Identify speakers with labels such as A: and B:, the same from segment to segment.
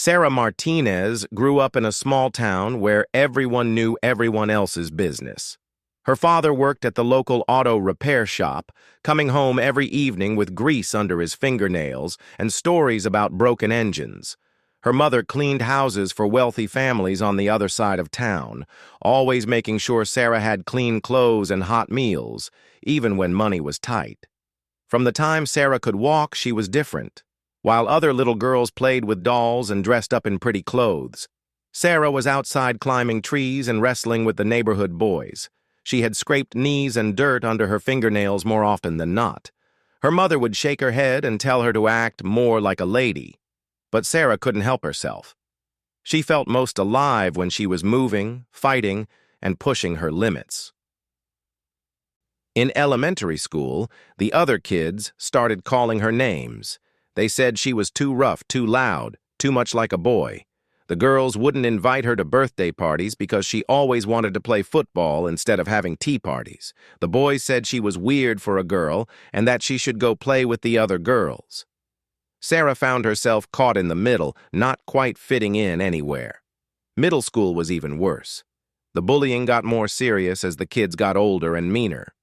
A: Sarah Martinez grew up in a small town where everyone knew everyone else's business. Her father worked at the local auto repair shop, coming home every evening with grease under his fingernails and stories about broken engines. Her mother cleaned houses for wealthy families on the other side of town, always making sure Sarah had clean clothes and hot meals, even when money was tight. From the time Sarah could walk, she was different. While other little girls played with dolls and dressed up in pretty clothes, Sarah was outside climbing trees and wrestling with the neighborhood boys. She had scraped knees and dirt under her fingernails more often than not. Her mother would shake her head and tell her to act more like a lady. But Sarah couldn't help herself. She felt most alive when she was moving, fighting, and pushing her limits. In elementary school, the other kids started calling her names. They said she was too rough, too loud, too much like a boy. The girls wouldn't invite her to birthday parties because she always wanted to play football instead of having tea parties. The boys said she was weird for a girl and that she should go play with the other girls. Sarah found herself caught in the middle, not quite fitting in anywhere. Middle school was even worse. The bullying got more serious as the kids got older and meaner.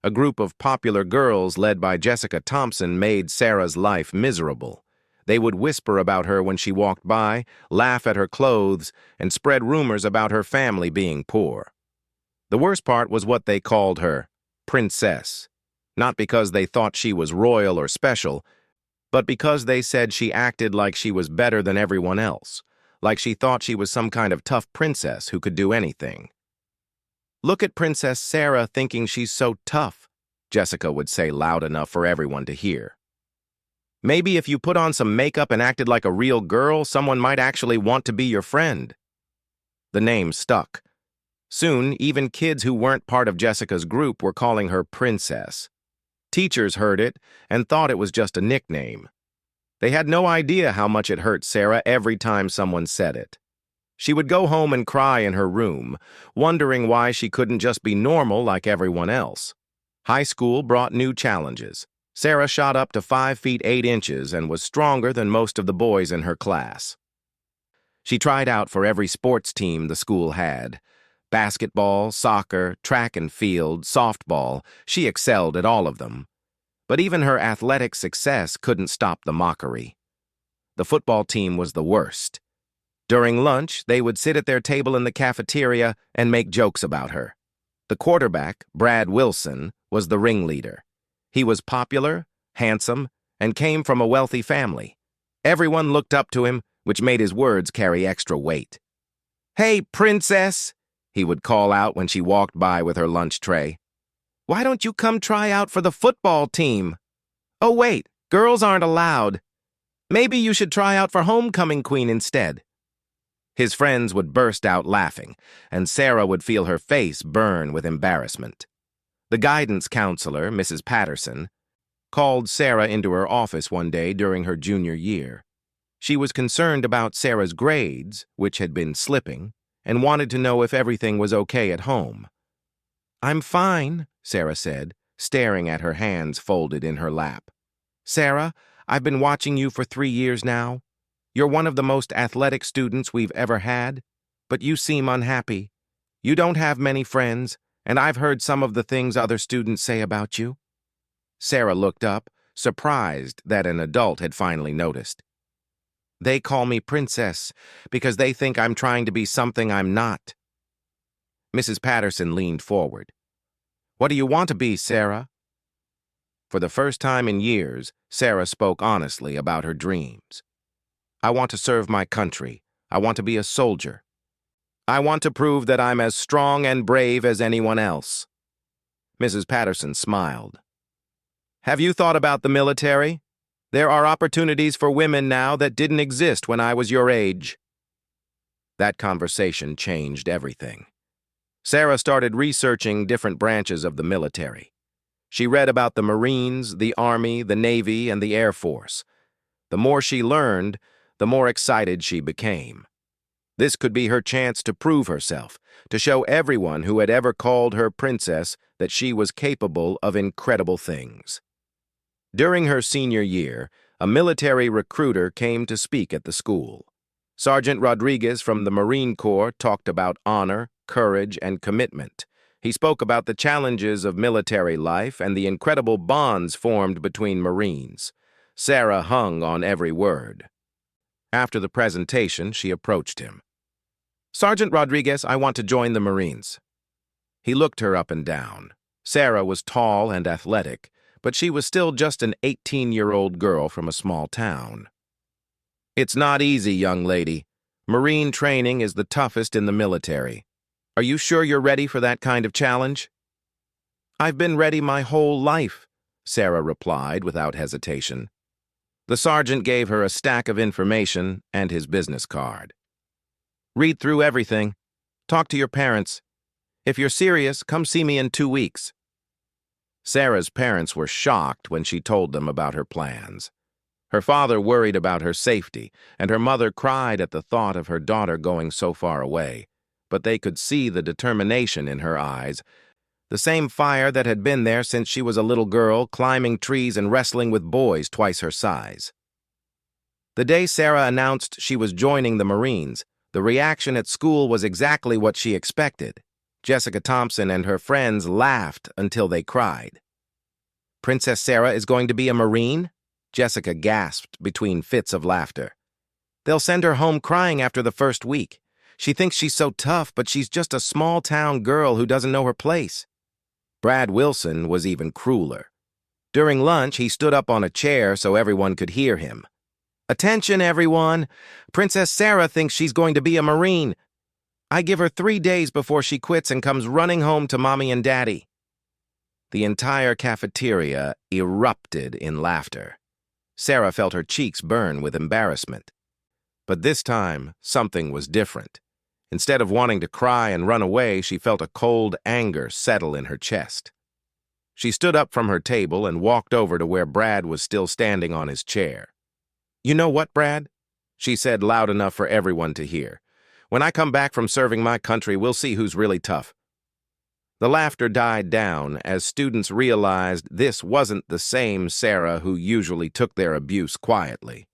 A: A group of popular girls led by Jessica Thompson made Sarah's life miserable. They would whisper about her when she walked by, laugh at her clothes, and spread rumors about her family being poor. The worst part was what they called her, Princess. Not because they thought she was royal or special, but because they said she acted like she was better than everyone else, like she thought she was some kind of tough princess who could do anything. "Look at Princess Sarah thinking she's so tough," Jessica would say loud enough for everyone to hear. "Maybe if you put on some makeup and acted like a real girl, someone might actually want to be your friend." The name stuck. Soon, even kids who weren't part of Jessica's group were calling her Princess. Teachers heard it and thought it was just a nickname. They had no idea how much it hurt Sarah every time someone said it. She would go home and cry in her room, wondering why she couldn't just be normal like everyone else. High school brought new challenges. Sarah shot up to 5 feet 8 inches and was stronger than most of the boys in her class. She tried out for every sports team the school had. Basketball, soccer, track and field, softball, she excelled at all of them. But even her athletic success couldn't stop the mockery. The football team was the worst. During lunch, they would sit at their table in the cafeteria and make jokes about her. The quarterback, Brad Wilson, was the ringleader. He was popular, handsome, and came from a wealthy family. Everyone looked up to him, which made his words carry extra weight. "Hey, Princess," he would call out when she walked by with her lunch tray. "Why don't you come try out for the football team? Oh, wait, girls aren't allowed. Maybe you should try out for homecoming queen instead." His friends would burst out laughing, and Sarah would feel her face burn with embarrassment. The guidance counselor, Mrs. Patterson, called Sarah into her office one day during her junior year. She was concerned about Sarah's grades, which had been slipping, and wanted to know if everything was okay at home. "I'm fine," Sarah said, staring at her hands folded in her lap. "Sarah, I've been watching you for 3 years now. You're one of the most athletic students we've ever had, but you seem unhappy. You don't have many friends, and I've heard some of the things other students say about you." Sarah looked up, surprised that an adult had finally noticed. "They call me Princess because they think I'm trying to be something I'm not." Mrs. Patterson leaned forward. "What do you want to be, Sarah?" For the first time in years, Sarah spoke honestly about her dreams. "I want to serve my country. I want to be a soldier. I want to prove that I'm as strong and brave as anyone else." Mrs. Patterson smiled. "Have you thought about the military? There are opportunities for women now that didn't exist when I was your age." That conversation changed everything. Sarah started researching different branches of the military. She read about the Marines, the Army, the Navy, and the Air Force. The more she learned, the more excited she became. This could be her chance to prove herself, to show everyone who had ever called her Princess that she was capable of incredible things. During her senior year, a military recruiter came to speak at the school. Sergeant Rodriguez from the Marine Corps talked about honor, courage, and commitment. He spoke about the challenges of military life and the incredible bonds formed between Marines. Sarah hung on every word. After the presentation, she approached him. "Sergeant Rodriguez, I want to join the Marines." He looked her up and down. Sarah was tall and athletic, but she was still just an 18-year-old girl from a small town. "It's not easy, young lady. Marine training is the toughest in the military. Are you sure you're ready for that kind of challenge?" "I've been ready my whole life," Sarah replied without hesitation. The sergeant gave her a stack of information and his business card. "Read through everything. Talk to your parents. If you're serious, come see me in 2 weeks." Sarah's parents were shocked when she told them about her plans. Her father worried about her safety, and her mother cried at the thought of her daughter going so far away. But they could see the determination in her eyes, the same fire that had been there since she was a little girl, climbing trees and wrestling with boys twice her size. The day Sarah announced she was joining the Marines, the reaction at school was exactly what she expected. Jessica Thompson and her friends laughed until they cried. "Princess Sarah is going to be a Marine?" Jessica gasped between fits of laughter. "They'll send her home crying after the first week. She thinks she's so tough, but she's just a small-town girl who doesn't know her place." Brad Wilson was even crueler. During lunch, he stood up on a chair so everyone could hear him. "Attention, everyone! Princess Sarah thinks she's going to be a Marine. I give her 3 days before she quits and comes running home to Mommy and Daddy." The entire cafeteria erupted in laughter. Sarah felt her cheeks burn with embarrassment. But this time, something was different. Instead of wanting to cry and run away, she felt a cold anger settle in her chest. She stood up from her table and walked over to where Brad was still standing on his chair. "You know what, Brad?" she said loud enough for everyone to hear. "When I come back from serving my country, we'll see who's really tough." The laughter died down as students realized this wasn't the same Sarah who usually took their abuse quietly.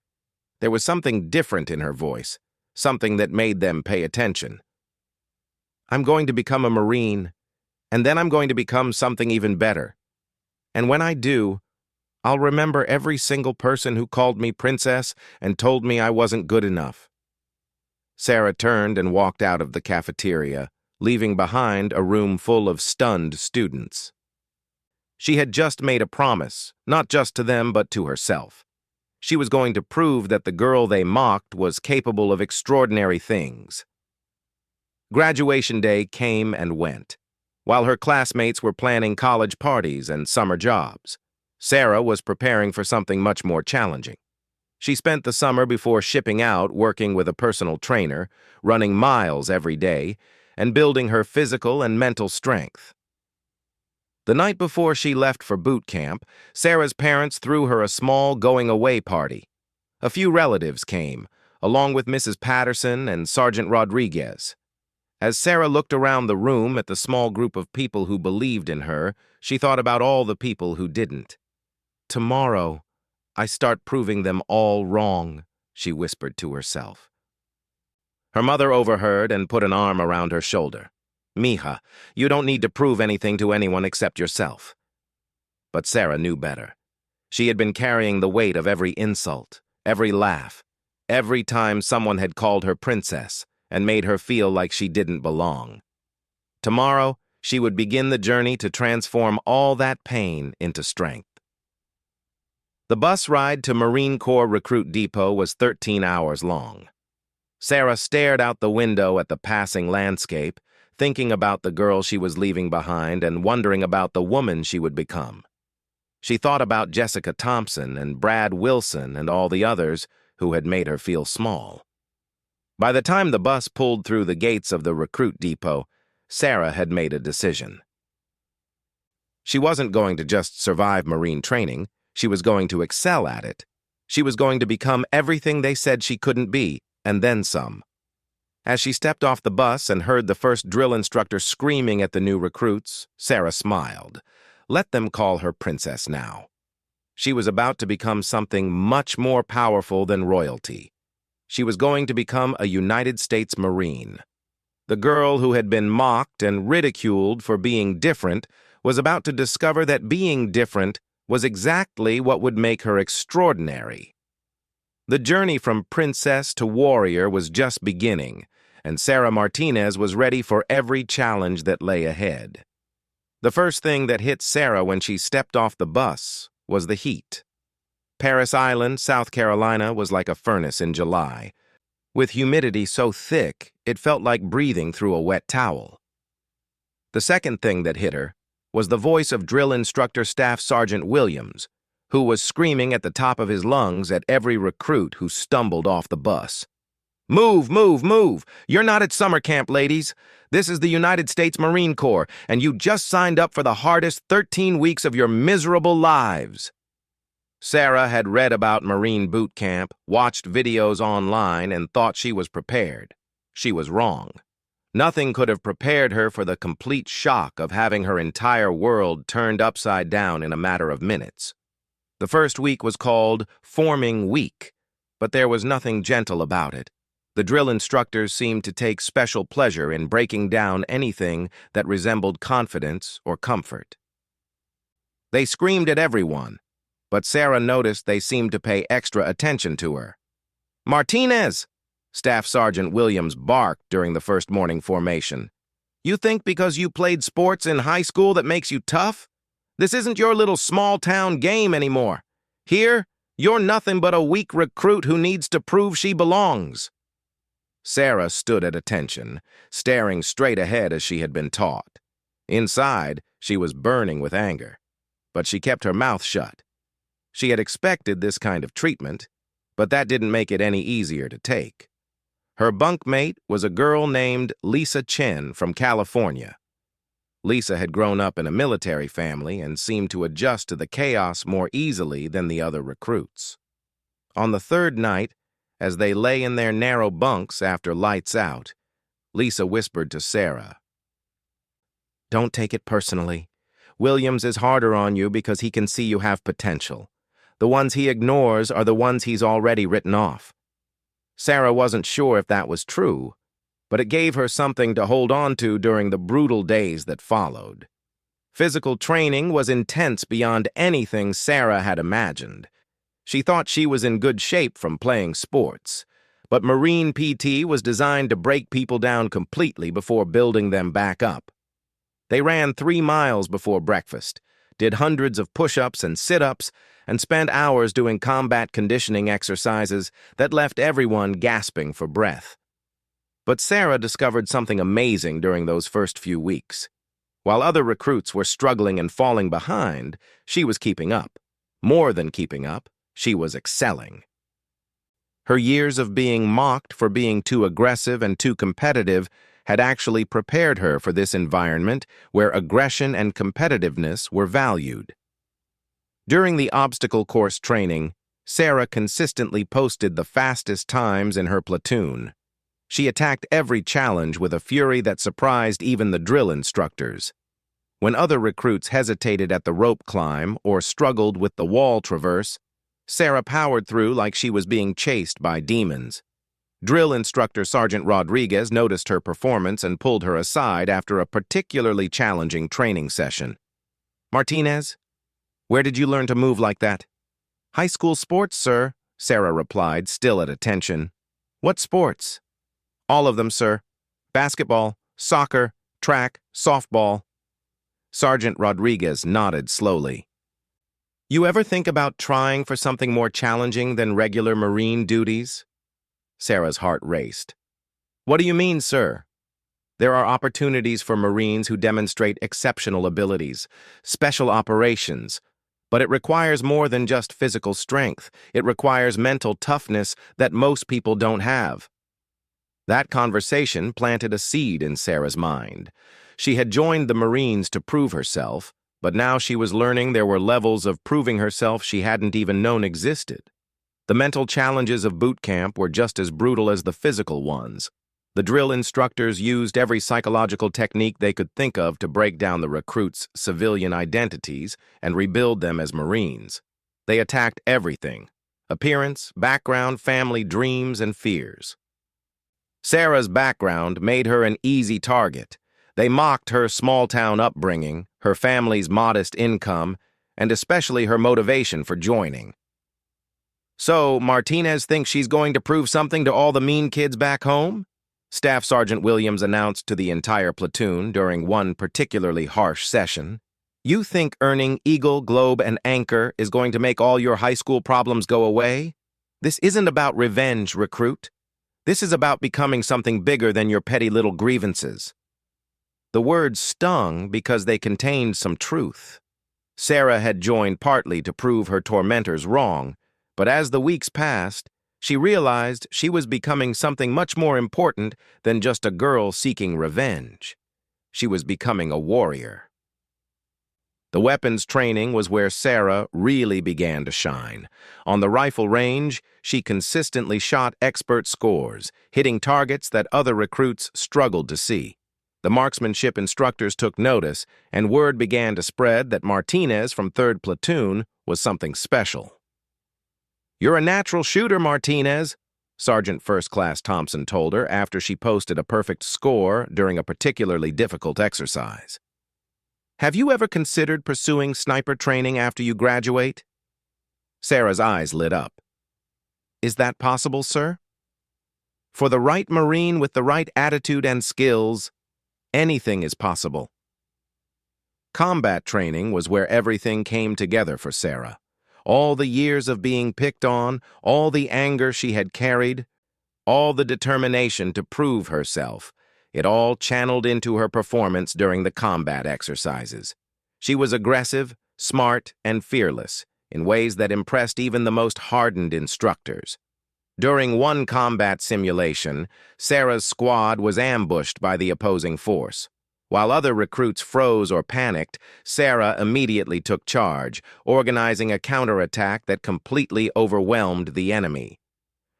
A: There was something different in her voice, something that made them pay attention. "I'm going to become a Marine, and then I'm going to become something even better. And when I do, I'll remember every single person who called me princess and told me I wasn't good enough." Sarah turned and walked out of the cafeteria, leaving behind a room full of stunned students. She had just made a promise, not just to them but to herself. She was going to prove that the girl they mocked was capable of extraordinary things. Graduation day came and went. While her classmates were planning college parties and summer jobs, Sarah was preparing for something much more challenging. She spent the summer before shipping out working with a personal trainer, running miles every day, and building her physical and mental strength. The night before she left for boot camp, Sarah's parents threw her a small going-away party. A few relatives came, along with Mrs. Patterson and Sergeant Rodriguez. As Sarah looked around the room at the small group of people who believed in her, she thought about all the people who didn't. "Tomorrow, I start proving them all wrong," she whispered to herself. Her mother overheard and put an arm around her shoulder. "Mija, you don't need to prove anything to anyone except yourself." But Sarah knew better. She had been carrying the weight of every insult, every laugh, every time someone had called her princess and made her feel like she didn't belong. Tomorrow, she would begin the journey to transform all that pain into strength. The bus ride to Marine Corps Recruit Depot was 13 hours long. Sarah stared out the window at the passing landscape, thinking about the girl she was leaving behind and wondering about the woman she would become. She thought about Jessica Thompson and Brad Wilson and all the others who had made her feel small. By the time the bus pulled through the gates of the recruit depot, Sarah had made a decision. She wasn't going to just survive Marine training, she was going to excel at it. She was going to become everything they said she couldn't be, and then some. As she stepped off the bus and heard the first drill instructor screaming at the new recruits, Sarah smiled. Let them call her princess now. She was about to become something much more powerful than royalty. She was going to become a United States Marine. The girl who had been mocked and ridiculed for being different was about to discover that being different was exactly what would make her extraordinary. The journey from princess to warrior was just beginning, and Sara Martinez was ready for every challenge that lay ahead. The first thing that hit Sara when she stepped off the bus was the heat. Parris Island, South Carolina, was like a furnace in July, with humidity so thick it felt like breathing through a wet towel. The second thing that hit her was the voice of Drill Instructor Staff Sergeant Williams, who was screaming at the top of his lungs at every recruit who stumbled off the bus. "Move, move, move! You're not at summer camp, ladies. This is the United States Marine Corps, and you just signed up for the hardest 13 weeks of your miserable lives." Sara had read about Marine boot camp, watched videos online, and thought she was prepared. She was wrong. Nothing could have prepared her for the complete shock of having her entire world turned upside down in a matter of minutes. The first week was called Forming Week, but there was nothing gentle about it. The drill instructors seemed to take special pleasure in breaking down anything that resembled confidence or comfort. They screamed at everyone, but Sara noticed they seemed to pay extra attention to her. "Martinez!" Staff Sergeant Williams barked during the first morning formation. "You think because you played sports in high school that makes you tough? This isn't your little small-town game anymore. Here, you're nothing but a weak recruit who needs to prove she belongs." Sara stood at attention, staring straight ahead as she had been taught. Inside, she was burning with anger, but she kept her mouth shut. She had expected this kind of treatment, but that didn't make it any easier to take. Her bunkmate was a girl named Lisa Chen from California. Lisa had grown up in a military family and seemed to adjust to the chaos more easily than the other recruits. On the third night, as they lay in their narrow bunks after lights out, Lisa whispered to Sara, "Don't take it personally. Williams is harder on you because he can see you have potential. The ones he ignores are the ones he's already written off." Sara wasn't sure if that was true, but it gave her something to hold on to during the brutal days that followed. Physical training was intense beyond anything Sara had imagined. She thought she was in good shape from playing sports, but Marine PT was designed to break people down completely before building them back up. They ran 3 miles before breakfast, did hundreds of push-ups and sit-ups, and spent hours doing combat conditioning exercises that left everyone gasping for breath. But Sara discovered something amazing during those first few weeks. While other recruits were struggling and falling behind, she was keeping up. More than keeping up, she was excelling. Her years of being mocked for being too aggressive and too competitive had actually prepared her for this environment where aggression and competitiveness were valued. During the obstacle course training, Sara consistently posted the fastest times in her platoon. She attacked every challenge with a fury that surprised even the drill instructors. When other recruits hesitated at the rope climb or struggled with the wall traverse, Sara powered through like she was being chased by demons. Drill instructor Sergeant Rodriguez noticed her performance and pulled her aside after a particularly challenging training session. "Martinez, where did you learn to move like that?" "High school sports, sir," Sara replied, still at attention. "What sports?" "All of them, sir. Basketball, soccer, track, softball." Sergeant Rodriguez nodded slowly. "You ever think about trying for something more challenging than regular Marine duties?" Sara's heart raced. "What do you mean, sir?" "There are opportunities for Marines who demonstrate exceptional abilities, special operations, but it requires more than just physical strength. It requires mental toughness that most people don't have." That conversation planted a seed in Sara's mind. She had joined the Marines to prove herself, but now she was learning there were levels of proving herself she hadn't even known existed. The mental challenges of boot camp were just as brutal as the physical ones. The drill instructors used every psychological technique they could think of to break down the recruits' civilian identities and rebuild them as Marines. They attacked everything: appearance, background, family, dreams, and fears. Sarah's background made her an easy target. They mocked her small-town upbringing, her family's modest income, and especially her motivation for joining. "So, Martinez thinks she's going to prove something to all the mean kids back home?" Staff Sergeant Williams announced to the entire platoon during one particularly harsh session. "You think earning Eagle, Globe, and Anchor is going to make all your high school problems go away? This isn't about revenge, recruit. This is about becoming something bigger than your petty little grievances." The words stung because they contained some truth. Sarah had joined partly to prove her tormentors wrong, but as the weeks passed, she realized she was becoming something much more important than just a girl seeking revenge. She was becoming a warrior. The weapons training was where Sarah really began to shine. On the rifle range, she consistently shot expert scores, hitting targets that other recruits struggled to see. The marksmanship instructors took notice, and word began to spread that Martinez from 3rd Platoon was something special. "You're a natural shooter, Martinez," Sergeant First Class Thompson told her after she posted a perfect score during a particularly difficult exercise. "Have you ever considered pursuing sniper training after you graduate?" Sarah's eyes lit up. "Is that possible, sir?" "For the right Marine with the right attitude and skills, anything is possible." Combat training was where everything came together for Sarah. All the years of being picked on, all the anger she had carried, all the determination to prove herself, it all channeled into her performance during the combat exercises. She was aggressive, smart, and fearless, in ways that impressed even the most hardened instructors. During one combat simulation, Sarah's squad was ambushed by the opposing force. While other recruits froze or panicked, Sarah immediately took charge, organizing a counterattack that completely overwhelmed the enemy.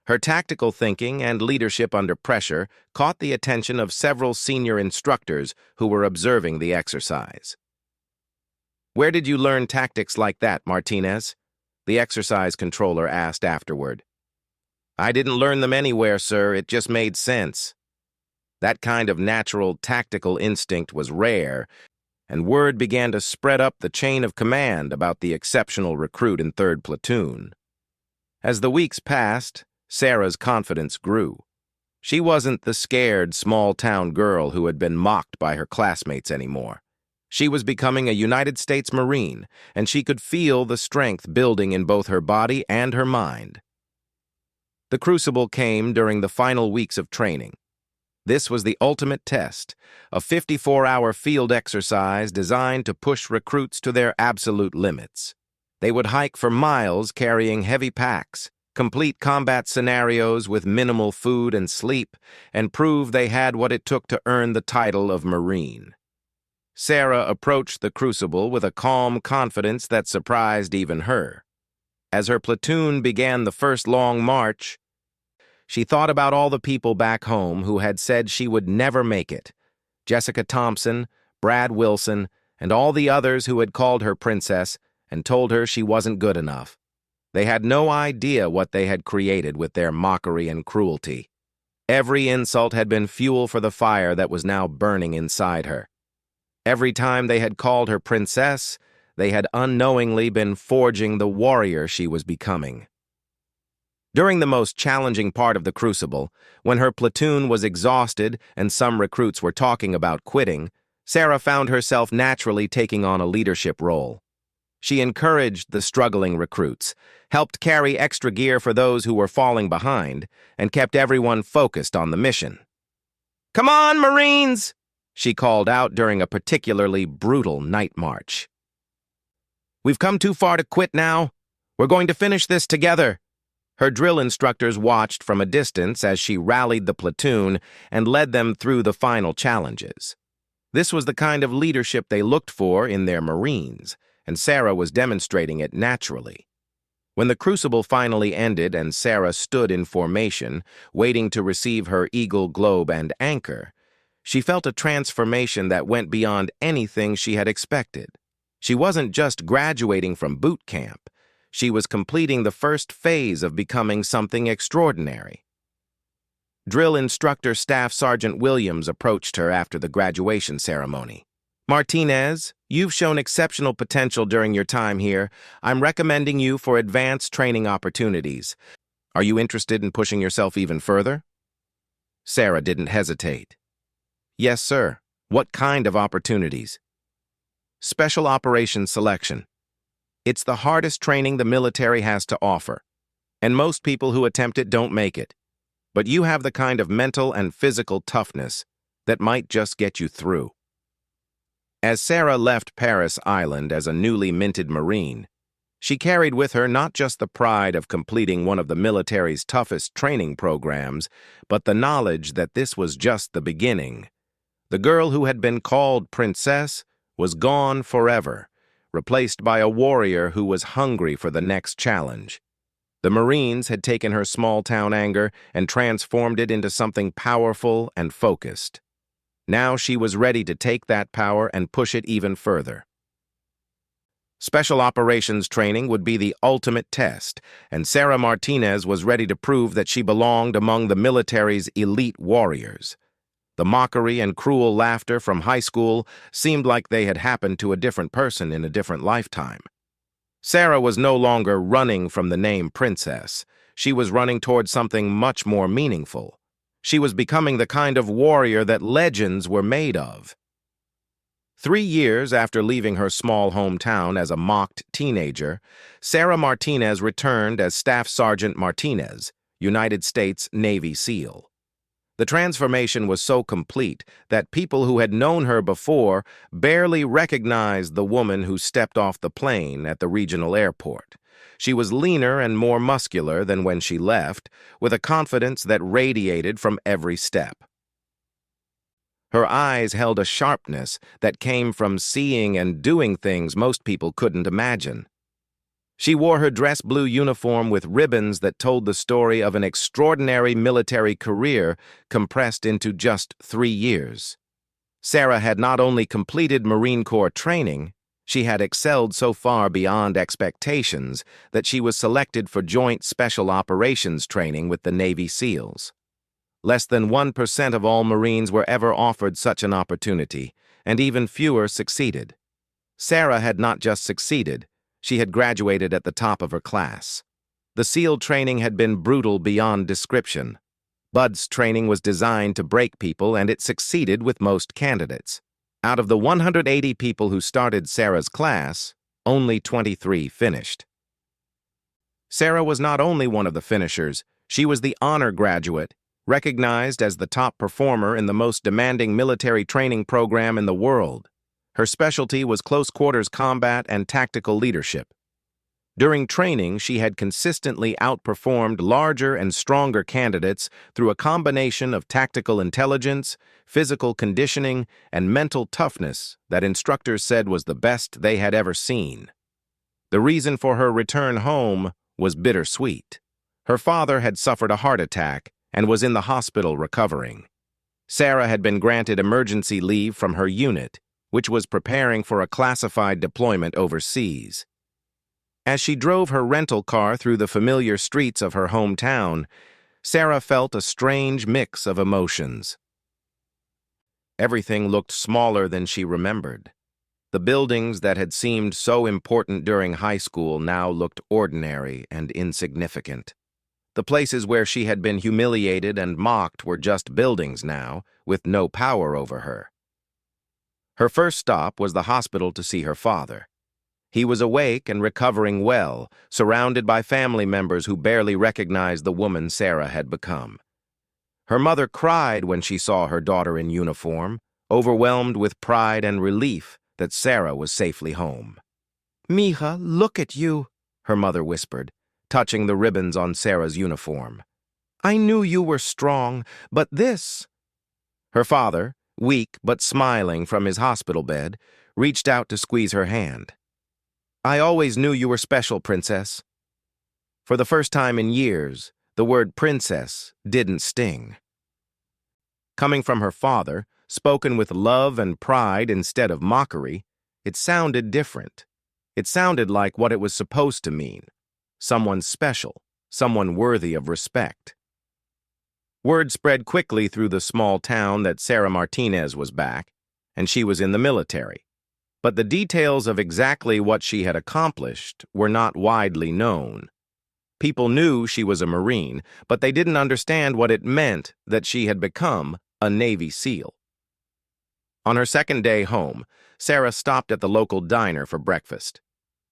A: Her tactical thinking and leadership under pressure caught the attention of several senior instructors who were observing the exercise. "Where did you learn tactics like that, Martinez?" the exercise controller asked afterward. "I didn't learn them anywhere, sir. It just made sense." That kind of natural tactical instinct was rare, and word began to spread up the chain of command about the exceptional recruit in 3rd Platoon. As the weeks passed, Sarah's confidence grew. She wasn't the scared, small-town girl who had been mocked by her classmates anymore. She was becoming a United States Marine, and she could feel the strength building in both her body and her mind. The crucible came during the final weeks of training. This was the ultimate test, a 54-hour field exercise designed to push recruits to their absolute limits. They would hike for miles carrying heavy packs, complete combat scenarios with minimal food and sleep, and prove they had what it took to earn the title of Marine. Sarah approached the crucible with a calm confidence that surprised even her. As her platoon began the first long march, she thought about all the people back home who had said she would never make it. Jessica Thompson, Brad Wilson, and all the others who had called her princess and told her she wasn't good enough. They had no idea what they had created with their mockery and cruelty. Every insult had been fuel for the fire that was now burning inside her. Every time they had called her princess, they had unknowingly been forging the warrior she was becoming. During the most challenging part of the crucible, when her platoon was exhausted and some recruits were talking about quitting, Sarah found herself naturally taking on a leadership role. She encouraged the struggling recruits, helped carry extra gear for those who were falling behind, and kept everyone focused on the mission. "Come on, Marines!" she called out during a particularly brutal night march. "We've come too far to quit now. We're going to finish this together." Her drill instructors watched from a distance as she rallied the platoon and led them through the final challenges. This was the kind of leadership they looked for in their Marines, and Sarah was demonstrating it naturally. When the crucible finally ended and Sarah stood in formation, waiting to receive her Eagle, Globe, and Anchor, she felt a transformation that went beyond anything she had expected. She wasn't just graduating from boot camp. She was completing the first phase of becoming something extraordinary. Drill instructor Staff Sergeant Williams approached her after the graduation ceremony. "Martinez, you've shown exceptional potential during your time here. I'm recommending you for advanced training opportunities. Are you interested in pushing yourself even further?" Sarah didn't hesitate. "Yes, sir. What kind of opportunities?" "Special Operations Selection. It's the hardest training the military has to offer, and most people who attempt it don't make it. But you have the kind of mental and physical toughness that might just get you through." As Sarah left Parris Island as a newly minted Marine, she carried with her not just the pride of completing one of the military's toughest training programs, but the knowledge that this was just the beginning. The girl who had been called Princess was gone forever, replaced by a warrior who was hungry for the next challenge. The Marines had taken her small-town anger and transformed it into something powerful and focused. Now she was ready to take that power and push it even further. Special operations training would be the ultimate test, and Sarah Martinez was ready to prove that she belonged among the military's elite warriors. The mockery and cruel laughter from high school seemed like they had happened to a different person in a different lifetime. Sarah was no longer running from the name Princess. She was running toward something much more meaningful. She was becoming the kind of warrior that legends were made of. 3 years after leaving her small hometown as a mocked teenager, Sarah Martinez returned as Staff Sergeant Martinez, United States Navy SEAL. The transformation was so complete that people who had known her before barely recognized the woman who stepped off the plane at the regional airport. She was leaner and more muscular than when she left, with a confidence that radiated from every step. Her eyes held a sharpness that came from seeing and doing things most people couldn't imagine. She wore her dress blue uniform with ribbons that told the story of an extraordinary military career compressed into just 3 years. Sarah had not only completed Marine Corps training, she had excelled so far beyond expectations that she was selected for Joint Special Operations training with the Navy SEALs. Less than 1% of all Marines were ever offered such an opportunity, and even fewer succeeded. Sarah had not just succeeded, she had graduated at the top of her class. The SEAL training had been brutal beyond description. BUDS training was designed to break people, and it succeeded with most candidates. Out of the 180 people who started Sarah's class, only 23 finished. Sarah was not only one of the finishers, she was the honor graduate, recognized as the top performer in the most demanding military training program in the world. Her specialty was close-quarters combat and tactical leadership. During training, she had consistently outperformed larger and stronger candidates through a combination of tactical intelligence, physical conditioning, and mental toughness that instructors said was the best they had ever seen. The reason for her return home was bittersweet. Her father had suffered a heart attack and was in the hospital recovering. Sarah had been granted emergency leave from her unit, which was preparing for a classified deployment overseas. As she drove her rental car through the familiar streets of her hometown, Sarah felt a strange mix of emotions. Everything looked smaller than she remembered. The buildings that had seemed so important during high school now looked ordinary and insignificant. The places where she had been humiliated and mocked were just buildings now, with no power over her. Her first stop was the hospital to see her father. He was awake and recovering well, surrounded by family members who barely recognized the woman Sarah had become. Her mother cried when she saw her daughter in uniform, overwhelmed with pride and relief that Sarah was safely home. "Mija, look at you," her mother whispered, touching the ribbons on Sarah's uniform. "I knew you were strong, but this—" Her father, weak but smiling from his hospital bed, reached out to squeeze her hand. "I always knew you were special, Princess." For the first time in years, the word princess didn't sting. Coming from her father, spoken with love and pride instead of mockery, it sounded different. It sounded like what it was supposed to mean, someone special, someone worthy of respect. Word spread quickly through the small town that Sarah Martinez was back, and she was in the military. But the details of exactly what she had accomplished were not widely known. People knew she was a Marine, but they didn't understand what it meant that she had become a Navy SEAL. On her second day home, Sarah stopped at the local diner for breakfast.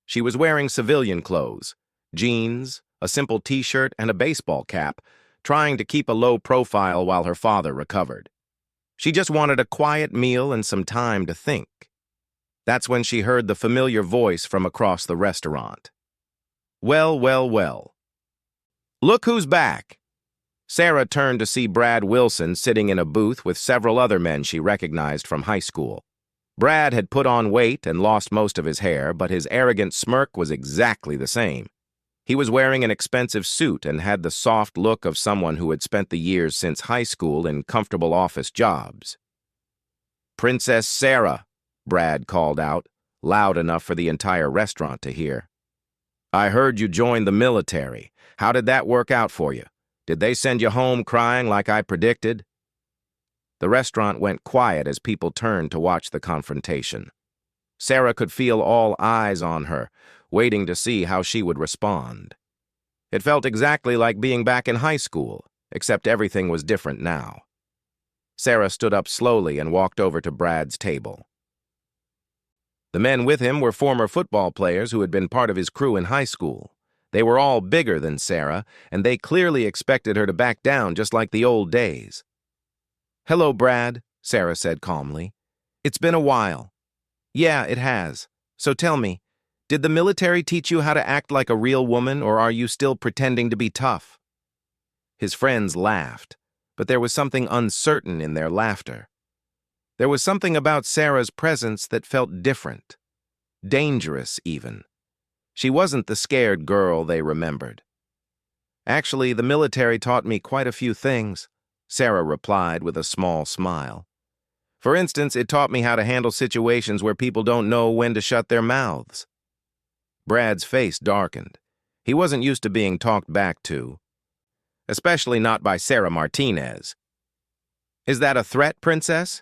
A: She was wearing civilian clothes, jeans, a simple t-shirt, and a baseball cap, trying to keep a low profile while her father recovered. She just wanted a quiet meal and some time to think. That's when she heard the familiar voice from across the restaurant. Well, well, well. Look who's back! Sarah turned to see Brad Wilson sitting in a booth with several other men she recognized from high school. Brad had put on weight and lost most of his hair, but his arrogant smirk was exactly the same. He was wearing an expensive suit and had the soft look of someone who had spent the years since high school in comfortable office jobs. "Princess Sarah," Brad called out, loud enough for the entire restaurant to hear. "I heard you joined the military. How did that work out for you? Did they send you home crying like I predicted?" The restaurant went quiet as people turned to watch the confrontation. Sarah could feel all eyes on her, waiting to see how she would respond. It felt exactly like being back in high school, except everything was different now. Sarah stood up slowly and walked over to Brad's table. The men with him were former football players who had been part of his crew in high school. They were all bigger than Sarah, and they clearly expected her to back down just like the old days. "Hello, Brad," Sarah said calmly. "It's been a while." "Yeah, it has. So tell me, did the military teach you how to act like a real woman, or are you still pretending to be tough?" His friends laughed, but there was something uncertain in their laughter. There was something about Sarah's presence that felt different, dangerous even. She wasn't the scared girl they remembered. "Actually, the military taught me quite a few things," Sarah replied with a small smile. "For instance, it taught me how to handle situations where people don't know when to shut their mouths." Brad's face darkened. He wasn't used to being talked back to, especially not by Sarah Martinez. "Is that a threat, Princess?"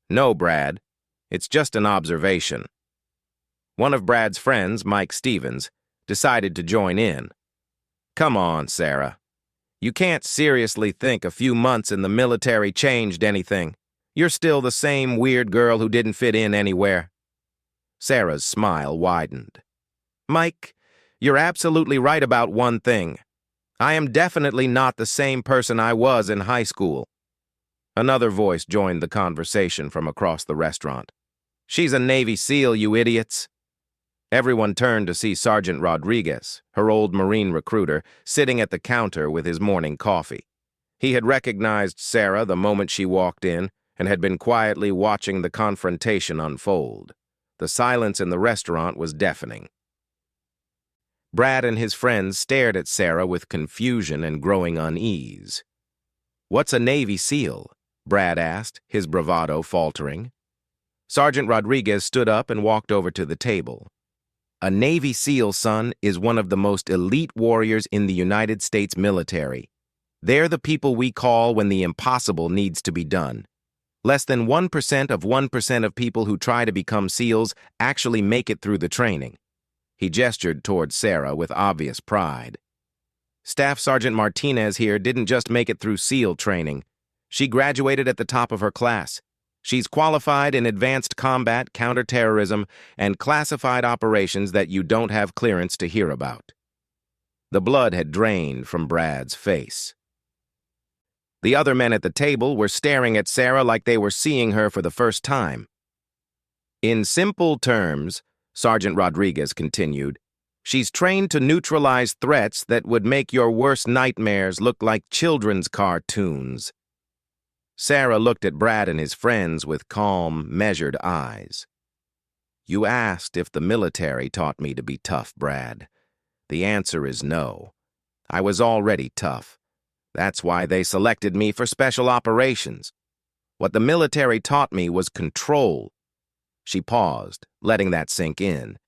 A: "No, Brad. It's just an observation." One of Brad's friends, Mike Stevens, decided to join in. "Come on, Sarah. You can't seriously think a few months in the military changed anything. You're still the same weird girl who didn't fit in anywhere." Sarah's smile widened. "Mike, you're absolutely right about one thing. I am definitely not the same person I was in high school." Another voice joined the conversation from across the restaurant. "She's a Navy SEAL, you idiots." Everyone turned to see Sergeant Rodriguez, her old Marine recruiter, sitting at the counter with his morning coffee. He had recognized Sarah the moment she walked in and had been quietly watching the confrontation unfold. The silence in the restaurant was deafening. Brad and his friends stared at Sarah with confusion and growing unease. "What's a Navy SEAL?" Brad asked, his bravado faltering. Sergeant Rodriguez stood up and walked over to the table. "A Navy SEAL, son, is one of the most elite warriors in the United States military. They're the people we call when the impossible needs to be done. Less than 1% of 1% of people who try to become SEALs actually make it through the training." He gestured towards Sarah with obvious pride. "Staff Sergeant Martinez here didn't just make it through SEAL training. She graduated at the top of her class. She's qualified in advanced combat, counterterrorism, and classified operations that you don't have clearance to hear about." The blood had drained from Brad's face. The other men at the table were staring at Sarah like they were seeing her for the first time. "In simple terms," Sergeant Rodriguez continued, "she's trained to neutralize threats that would make your worst nightmares look like children's cartoons." Sarah looked at Brad and his friends with calm, measured eyes. "You asked if the military taught me to be tough, Brad. The answer is no. I was already tough. That's why they selected me for special operations. What the military taught me was control." She paused, letting that sink in.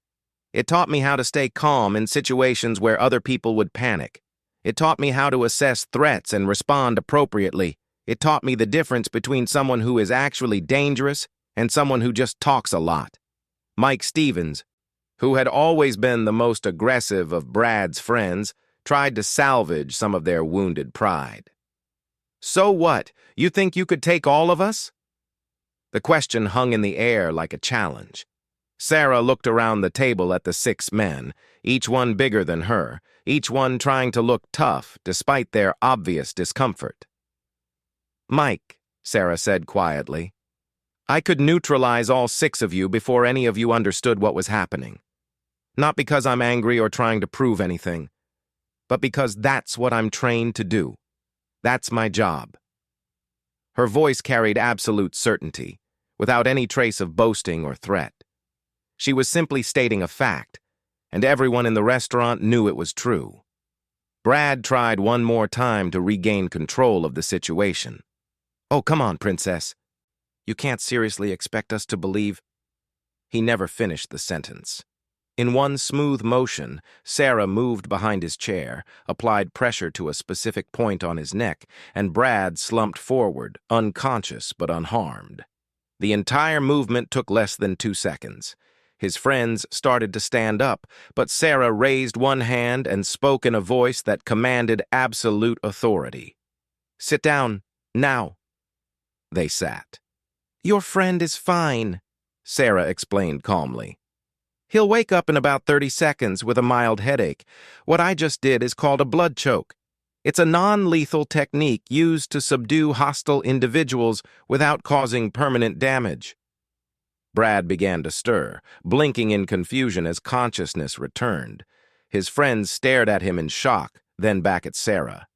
A: It taught me how to stay calm in situations where other people would panic. It taught me how to assess threats and respond appropriately. It taught me the difference between someone who is actually dangerous and someone who just talks a lot. Mike Stevens, who had always been the most aggressive of Brad's friends, tried to salvage some of their wounded pride. "So what? You think you could take all of us?" The question hung in the air like a challenge. Sarah looked around the table at the 6 men, each one bigger than her, each one trying to look tough despite their obvious discomfort. "Mike," Sarah said quietly, "I could neutralize all 6 of you before any of you understood what was happening. Not because I'm angry or trying to prove anything, but because that's what I'm trained to do. That's my job." Her voice carried absolute certainty, without any trace of boasting or threat. She was simply stating a fact, and everyone in the restaurant knew it was true. Brad tried one more time to regain control of the situation. "Oh, come on, Princess. You can't seriously expect us to believe—" He never finished the sentence. In one smooth motion, Sarah moved behind his chair, applied pressure to a specific point on his neck, and Brad slumped forward, unconscious but unharmed. The entire movement took less than 2 seconds. His friends started to stand up, but Sarah raised one hand and spoke in a voice that commanded absolute authority. "Sit down, now." They sat. "Your friend is fine," Sarah explained calmly. "He'll wake up in about 30 seconds with a mild headache. What I just did is called a blood choke. It's a non-lethal technique used to subdue hostile individuals without causing permanent damage." Brad began to stir, blinking in confusion as consciousness returned. His friends stared at him in shock, then back at Sarah.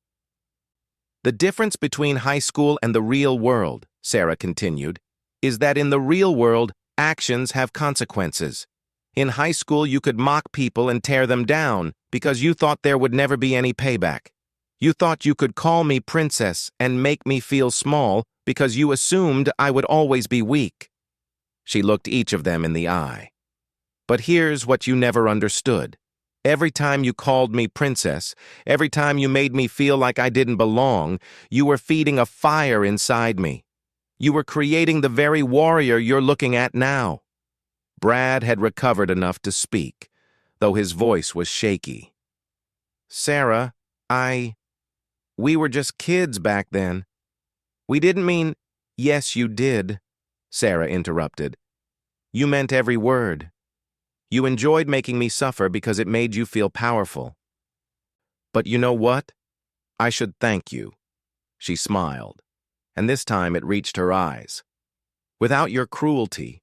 A: "The difference between high school and the real world," Sarah continued, "is that in the real world, actions have consequences. In high school, you could mock people and tear them down because you thought there would never be any payback. You thought you could call me princess and make me feel small because you assumed I would always be weak." She looked each of them in the eye. "But here's what you never understood. Every time you called me princess, every time you made me feel like I didn't belong, you were feeding a fire inside me. You were creating the very warrior you're looking at now." Brad had recovered enough to speak, though his voice was shaky. "Sarah, we were just kids back then. We didn't mean—" "Yes, you did," Sarah interrupted. "You meant every word. You enjoyed making me suffer because it made you feel powerful. But you know what? I should thank you." She smiled, and this time it reached her eyes. "Without your cruelty,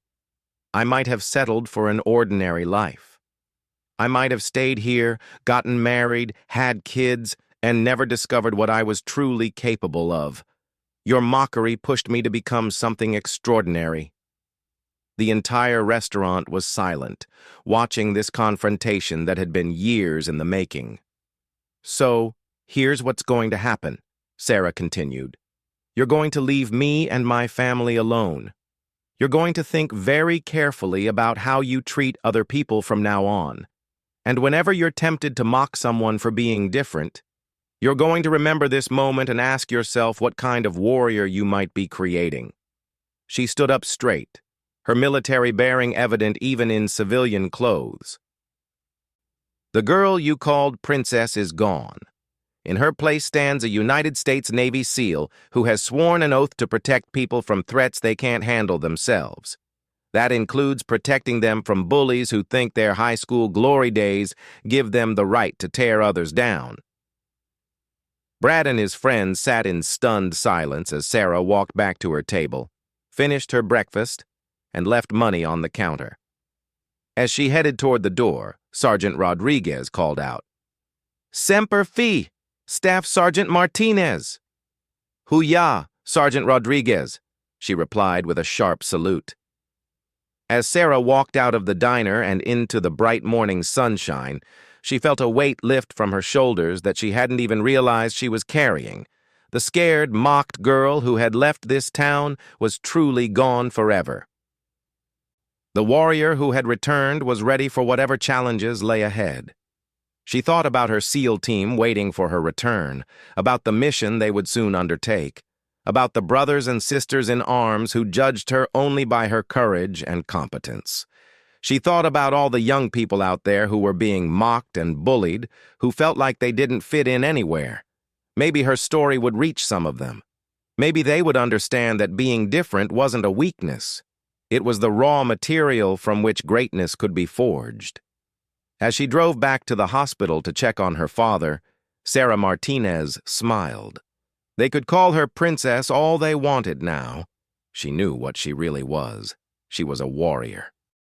A: I might have settled for an ordinary life. I might have stayed here, gotten married, had kids, and never discovered what I was truly capable of. Your mockery pushed me to become something extraordinary." The entire restaurant was silent, watching this confrontation that had been years in the making. "So, here's what's going to happen," Sarah continued. "You're going to leave me and my family alone. You're going to think very carefully about how you treat other people from now on. And whenever you're tempted to mock someone for being different, you're going to remember this moment and ask yourself what kind of warrior you might be creating." She stood up straight, her military bearing evident even in civilian clothes. "The girl you called princess is gone. In her place stands a United States Navy SEAL who has sworn an oath to protect people from threats they can't handle themselves. That includes protecting them from bullies who think their high school glory days give them the right to tear others down." Brad and his friends sat in stunned silence as Sarah walked back to her table, finished her breakfast, and left money on the counter. As she headed toward the door, Sergeant Rodriguez called out, "Semper Fi, Staff Sergeant Martinez." "Hoo-yah, Sergeant Rodriguez," she replied with a sharp salute. As Sarah walked out of the diner and into the bright morning sunshine, she felt a weight lift from her shoulders that she hadn't even realized she was carrying. The scared, mocked girl who had left this town was truly gone forever. The warrior who had returned was ready for whatever challenges lay ahead. She thought about her SEAL team waiting for her return, about the mission they would soon undertake, about the brothers and sisters in arms who judged her only by her courage and competence. She thought about all the young people out there who were being mocked and bullied, who felt like they didn't fit in anywhere. Maybe her story would reach some of them. Maybe they would understand that being different wasn't a weakness. It was the raw material from which greatness could be forged. As she drove back to the hospital to check on her father, Sarah Martinez smiled. They could call her Princess all they wanted now. She knew what she really was. She was a warrior.